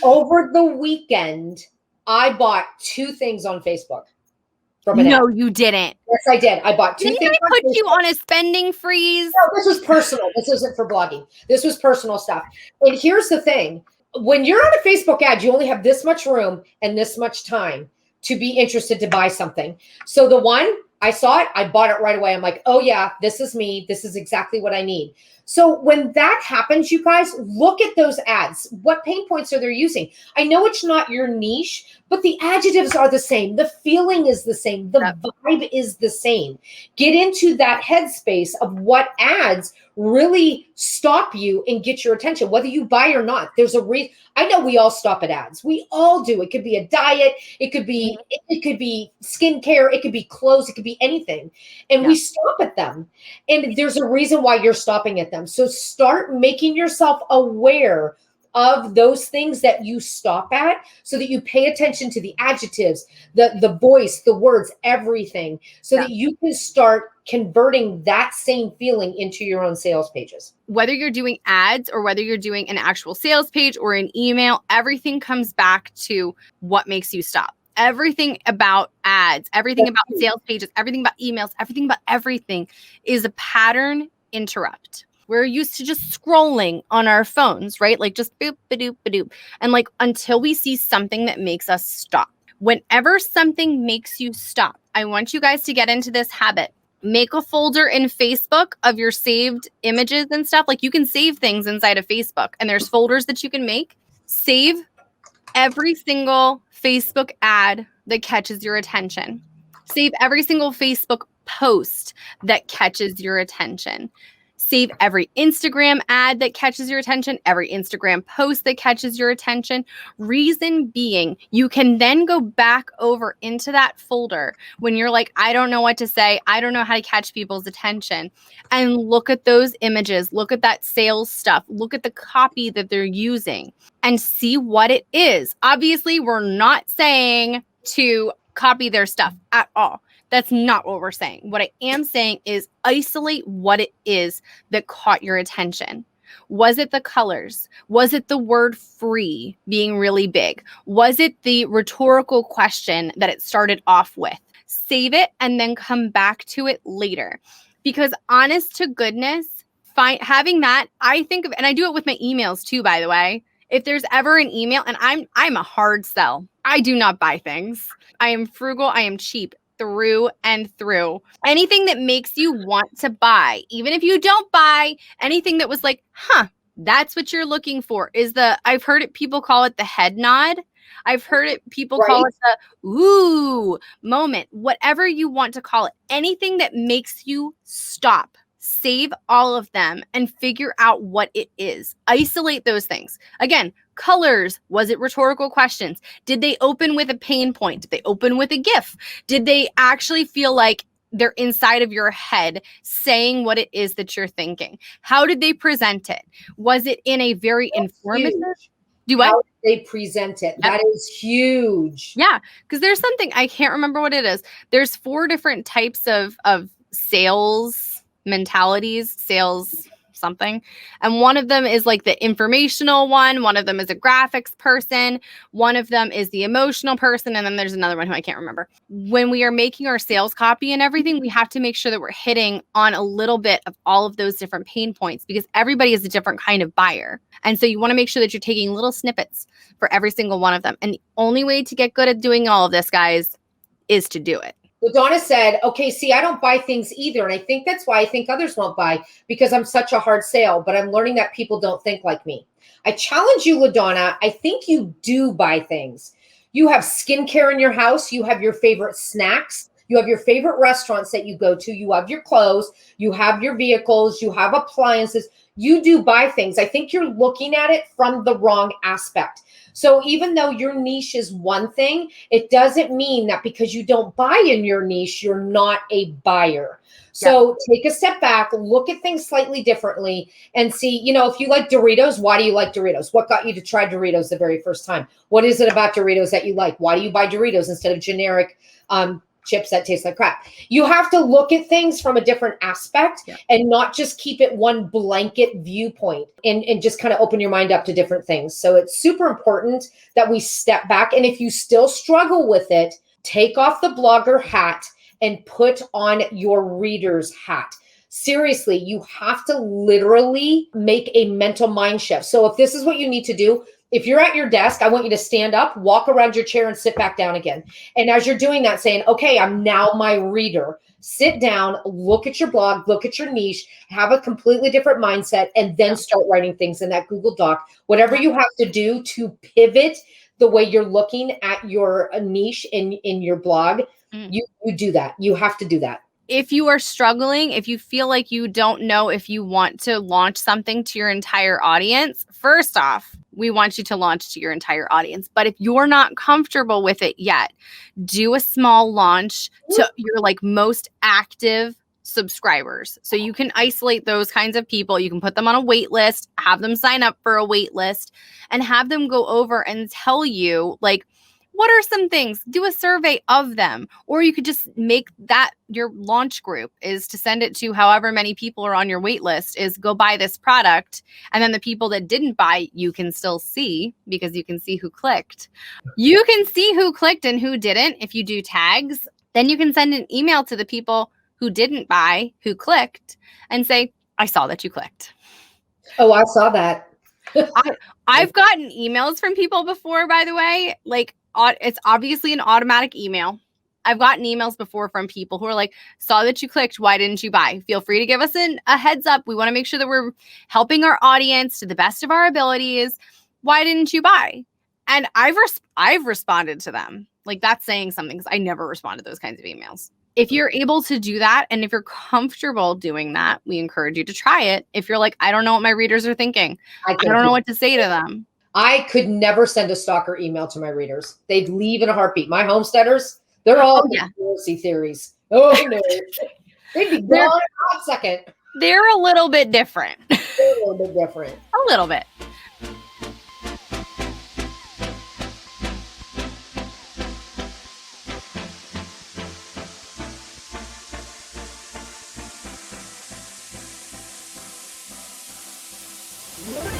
Over the weekend, I bought 2 things on Facebook. No, you didn't. Yes, I did. I bought 2 things. Didn't I put you on a spending freeze? No, this was personal. This isn't for blogging. This was personal stuff. And here's the thing. When you're on a Facebook ad, you only have this much room and this much time to be interested to buy something. So the one, I saw it, I bought it right away. I'm like, oh yeah, this is me. This is exactly what I need. So when that happens, you guys, look at those ads. What pain points are they using? I know it's not your niche, but the adjectives are the same. The feeling is the same. The vibe is the same. Get into that headspace of what ads really stop you and get your attention, whether you buy or not. There's a reason. I know we all stop at ads. We all do. It could be a diet. It could be skincare. It could be clothes. It could be anything. And we stop at them. And there's a reason why you're stopping at them. So start making yourself aware of those things that you stop at so that you pay attention to the adjectives, the voice, the words, everything, so that you can start converting that same feeling into your own sales pages. Whether you're doing ads or whether you're doing an actual sales page or an email, everything comes back to what makes you stop. Everything about ads, everything about sales pages, everything about emails, everything about everything is a pattern interrupt. We're used to just scrolling on our phones, right? Like just boop, ba-doop, ba-doop. And like until we see something that makes us stop. Whenever something makes you stop, I want you guys to get into this habit. Make a folder in Facebook of your saved images and stuff. Like you can save things inside of Facebook and there's folders that you can make. Save every single Facebook ad that catches your attention. Save every single Facebook post that catches your attention. Save every Instagram ad that catches your attention, every Instagram post that catches your attention. Reason being, you can then go back over into that folder when you're like, I don't know what to say. I don't know how to catch people's attention. And look at those images. Look at that sales stuff. Look at the copy that they're using and see what it is. Obviously, we're not saying to copy their stuff at all. That's not what we're saying. What I am saying is isolate what it is that caught your attention. Was it the colors? Was it the word free being really big? Was it the rhetorical question that it started off with? Save it and then come back to it later. Because honest to goodness, having that, I think of, and I do it with my emails too, by the way. If there's ever an email, and I'm a hard sell. I do not buy things. I am frugal. I am cheap. Through and through. Anything that makes you want to buy, even if you don't buy, anything that was like, that's what you're looking for is I've heard it, people call it the head nod. I've heard it, people call it the ooh moment, whatever you want to call it, anything that makes you stop. Save all of them and figure out what it is. Isolate those things. Again, colors. Was it rhetorical questions? Did they open with a pain point? Did they open with a GIF? Did they actually feel like they're inside of your head saying what it is that you're thinking? How did they present it? Was it in a very informative? How they present it. Yep. That is huge. Yeah, because there's something, I can't remember what it is. There's 4 different types of sales mentalities, sales something. And one of them is like the informational one. One of them is a graphics person. One of them is the emotional person. And then there's another one who I can't remember. When we are making our sales copy and everything, we have to make sure that we're hitting on a little bit of all of those different pain points because everybody is a different kind of buyer. And so you want to make sure that you're taking little snippets for every single one of them. And the only way to get good at doing all of this, guys, is to do it. LaDonna said, okay, see, I don't buy things either. And I think that's why I think others won't buy because I'm such a hard sale, but I'm learning that people don't think like me. I challenge you, LaDonna. I think you do buy things. You have skincare in your house. You have your favorite snacks. You have your favorite restaurants that you go to. You have your clothes. You have your vehicles. You have appliances. you do buy things. I think you're looking at it from the wrong aspect. So even though your niche is one thing, it doesn't mean that because you don't buy in your niche, you're not a buyer. So take a step back, look at things slightly differently and see, if you like Doritos, why do you like Doritos? What got you to try Doritos the very first time? What is it about Doritos that you like? Why do you buy Doritos instead of generic chips that taste like crap? You have to look at things from a different aspect and not just keep it one blanket viewpoint and just kind of open your mind up to different things. So it's super important that we step back. And if you still struggle with it, take off the blogger hat and put on your reader's hat. Seriously, you have to literally make a mental mind shift. So if this is what you need to do, if you're at your desk, I want you to stand up, walk around your chair, and sit back down again. And as you're doing that, saying, okay, I'm now my reader. Sit down, look at your blog, look at your niche, have a completely different mindset, and then start writing things in that Google Doc. Whatever you have to do to pivot the way you're looking at your niche in your blog, you do that. You have to do that. If you are struggling, if you feel like you don't know if you want to launch something to your entire audience, first off, we want you to launch to your entire audience. But if you're not comfortable with it yet, do a small launch to your most active subscribers. So you can isolate those kinds of people. You can put them on a wait list, have them sign up for a wait list, and have them go over and tell you what are some things? Do a survey of them. Or you could just make that your launch group is to send it to however many people are on your wait list is go buy this product. And then the people that didn't buy, you can still see because you can see who clicked. You can see who clicked and who didn't if you do tags. Then you can send an email to the people who didn't buy, who clicked, and say, I saw that you clicked. Oh, I saw that. I've gotten emails from people before, by the way, it's obviously an automatic email. I've gotten emails before from people who are like, saw that you clicked. Why didn't you buy? Feel free to give us a heads up. We want to make sure that we're helping our audience to the best of our abilities. Why didn't you buy? And I've responded to them. That's saying something because I never respond to those kinds of emails. If you're able to do that and if you're comfortable doing that, we encourage you to try it. If you're like, I don't know what my readers are thinking. I don't know what to say to them. I could never send a stalker email to my readers. They'd leave in a heartbeat. My homesteaders, they're all conspiracy theories. Oh, no. They'd be gone in a hot second. They're a little bit different. They're a little bit different. A little bit. Yeah.